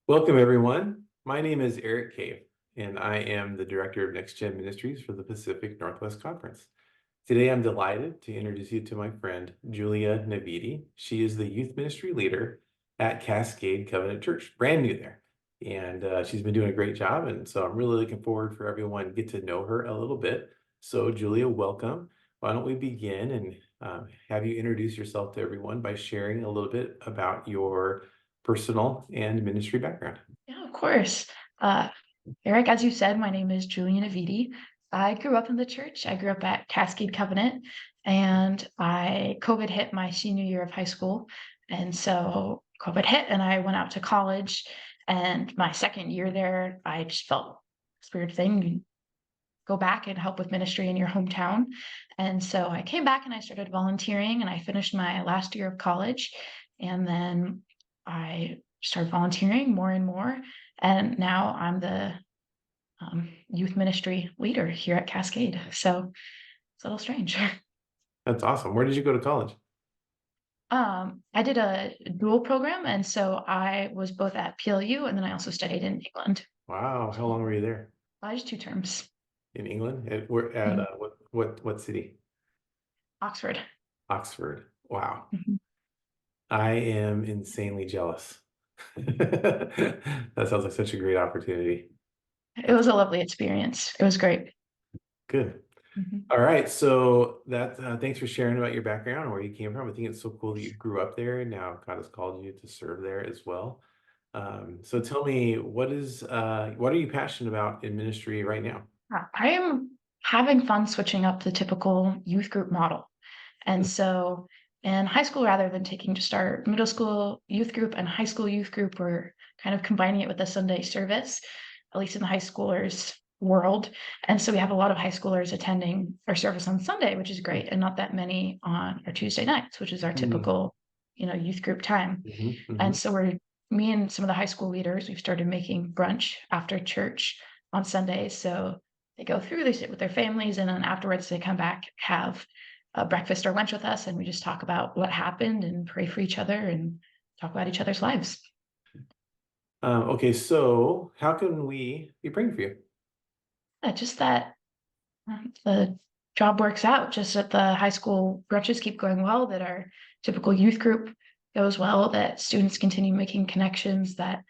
Welcome, everyone. My name is Eric Cave, and I am the Director of Next Gen Ministries for the Pacific Northwest Conference. Today, I'm delighted to introduce you to my friend, Julia Navidi. She is the Youth Ministry Leader at Cascade Covenant Church, brand new there. And she's been doing a great job, and so I'm really looking forward for everyone to get to know her a little bit. So, Julia, welcome. Why don't we begin and have you introduce yourself to everyone by sharing a little bit about your personal and ministry background? Yeah, of course. Uh, Eric, as you said, my name is Julia Navidi. I grew up in the church. I grew up at Cascade Covenant, and COVID hit my senior year of high school, and so COVID hit, and I went out to college. And my second year there, I just felt this weird thing. You go back and help with ministry in your hometown, and so I came back and I started volunteering, and I finished my last year of college, and then I started volunteering more and more, and now I'm the youth ministry leader here at Cascade. So it's a little strange. That's awesome. Where did you go to college? I did a dual program, and so I was both at PLU and then I also studied in England. Wow. How So long were you there? I just 2 terms. In England? We're at Mhm. what city? Oxford. Oxford. Wow. Mhm. I am insanely jealous. That sounds like such a great opportunity. It That's was a lovely experience. It was great. good. Mhm. All right. So that thanks for sharing about your background and where you came from. I think it's so cool that you grew up there and now God has called you to serve there as well. So tell me, what are you passionate about in ministry right now? I am having fun switching up the typical youth group model. And so in high school, rather than taking just our middle school youth group and high school youth group, we're kind of combining it with the Sunday service, at least in the high schoolers world. And so we have a lot of high schoolers attending our service on Sunday, which is great, and not that many on our Tuesday nights, which is our Mhm, typical, youth group time. mhm, And mhm. so me and some of the high school leaders, we've started making brunch after church on Sundays. So they go through, they sit with their families, and then afterwards they come back, have breakfast or lunch with us, and we just talk about what happened and pray for each other and talk about each other's lives. Okay, so how can we be praying for you? Just that the job works out, just that the high school brunches keep going well, that our typical youth group goes well, that students continue making connections, that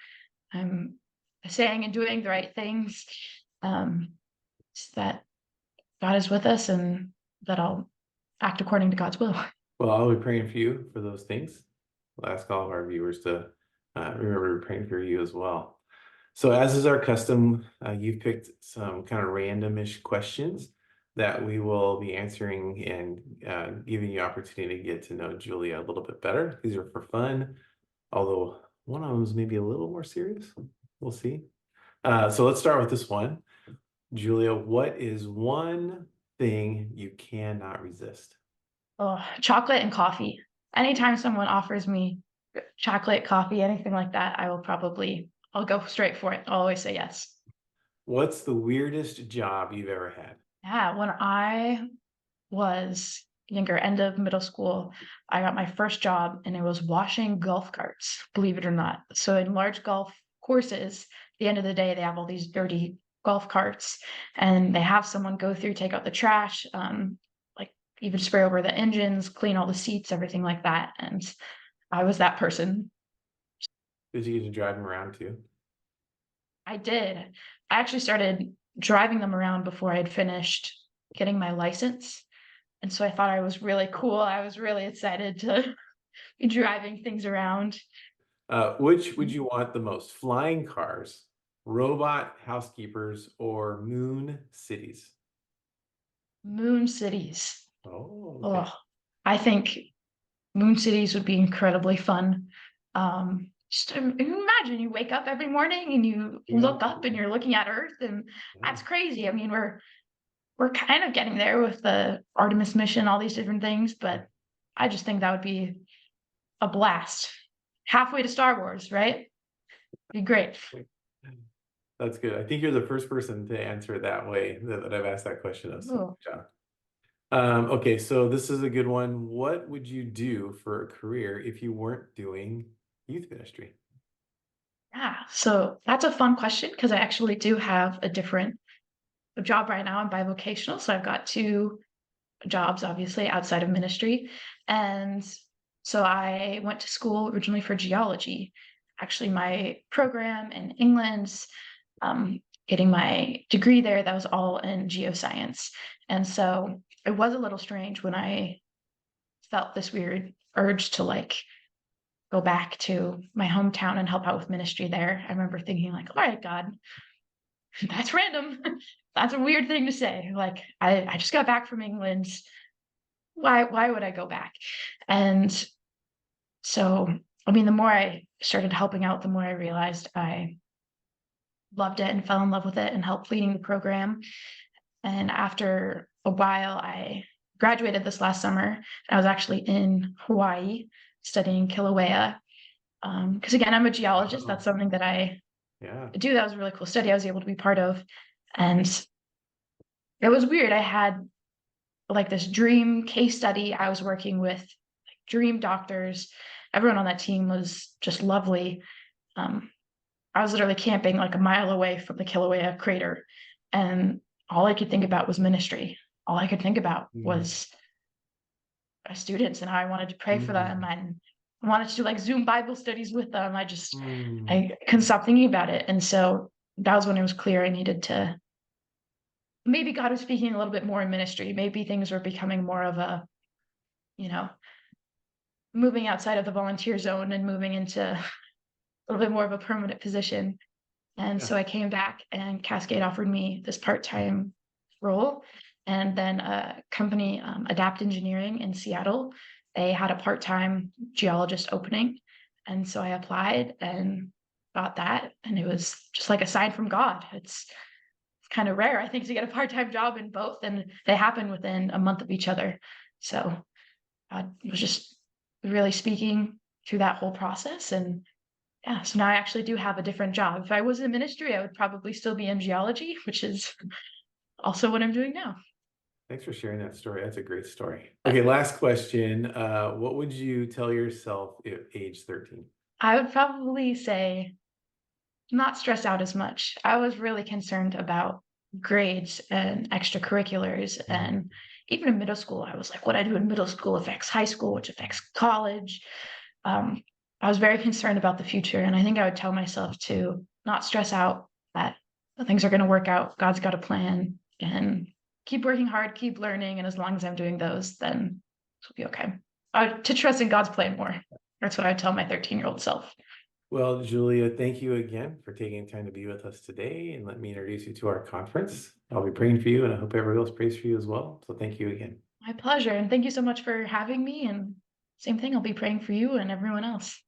I'm saying and doing the right things, that God is with us and that I'll act according to God's will. Well, I'll be praying for you for those things. We'll ask all of our viewers to remember to pray for you as well. So, as is our custom, you've picked some kind of randomish questions that we will be answering and giving you opportunity to get to know Julia a little bit better. These are for fun, although one of them is maybe a little more serious. We'll see. So let's start with this one. Julia, what is one thing you cannot resist? Oh, chocolate and coffee. Anytime someone offers me chocolate, coffee, anything like that, I'll go straight for it. I'll always say yes. What's the weirdest job you've ever had? Yeah, when I was younger, end of middle school, I got my first job and it was washing golf carts, believe it or not. So in large golf courses, at the end of the day, they have all these dirty golf carts and they have someone go through, take out the trash, like even spray over the engines, clean all the seats, everything like that. And I was that person. Did you get to drive them around too? I did. I actually started driving them around before I had finished getting my license. And so I thought I was really cool. I was really excited to be driving things around. Which would you want the most? Flying cars, robot housekeepers, or moon cities? Moon cities. Oh, okay. Oh, I think moon cities would be incredibly fun. Just imagine you wake up every morning and you Yeah, look up and you're looking at Earth, and yeah. that's crazy. I mean, we're kind of getting there with the Artemis mission, all these different things, but I just think that would be a blast. Halfway to Star Wars, right? Be great. That's good. I think you're the first person to answer it that way that I've asked that question of. So Ooh. good job. Okay, so this is a good one. What would you do for a career if you weren't doing youth ministry? Yeah, so that's a fun question because I actually do have a different job right now. I'm bivocational, so I've got two jobs, obviously, outside of ministry. And so I went to school originally for geology. Actually, my program in England, um, getting my degree there, that was all in geoscience. And so it was a little strange when I felt this weird urge to like go back to my hometown and help out with ministry there. I remember thinking like, all right, God, that's random. That's a weird thing to say. Like I just got back from England. Why would I go back? And so I mean, the more I started helping out, the more I realized I loved it and fell in love with it and helped leading the program. And after a while, I graduated this last summer. I was actually in Hawaii studying Kilauea. Because again, I'm a geologist. Wow. That's something that I Yeah. do. That was a really cool study I was able to be part of. And it was weird. I had like this dream case study. I was working with like, dream doctors. Everyone on that team was just lovely. Um, I was literally camping like a mile away from the Kilauea crater, and all I could think about was ministry. All I could think about Mm, was students and how I wanted to pray for them, mm, and I wanted to do like Zoom Bible studies with them. mm, I couldn't stop thinking about it, and so that was when it was clear I needed to. Maybe God was speaking a little bit more in ministry. Maybe things were becoming more of a, you know, moving outside of the volunteer zone and moving into a little bit more of a permanent position. And yeah. so I came back and Cascade offered me this part-time role. And then a company, Adapt Engineering in Seattle, they had a part-time geologist opening. And so I applied and got that. And it was just like a sign from God. It's kind of rare, I think, to get a part-time job in both. And they happen within a month of each other. So I was just really speaking through that whole process. And yeah, so now I actually do have a different job. If I was in ministry, I would probably still be in geology, which is also what I'm doing now. Thanks for sharing that story. That's a great story. Okay, last question. What would you tell yourself at age 13? I would probably say not stress out as much. I was really concerned about grades and extracurriculars. Mm, And even in middle school, I was like, what I do in middle school affects high school, which affects college. Um, I was very concerned about the future. And I think I would tell myself to not stress out, that things are going to work out. God's got a plan, and keep working hard, keep learning. And as long as I'm doing those, then it'll be okay. To trust in God's plan more. That's what I would tell my 13-year-old self. Well, Julia, thank you again for taking time to be with us today and let me introduce you to our conference. I'll be praying for you and I hope everybody else prays for you as well. So thank you again. My pleasure. And thank you so much for having me. And same thing, I'll be praying for you and everyone else.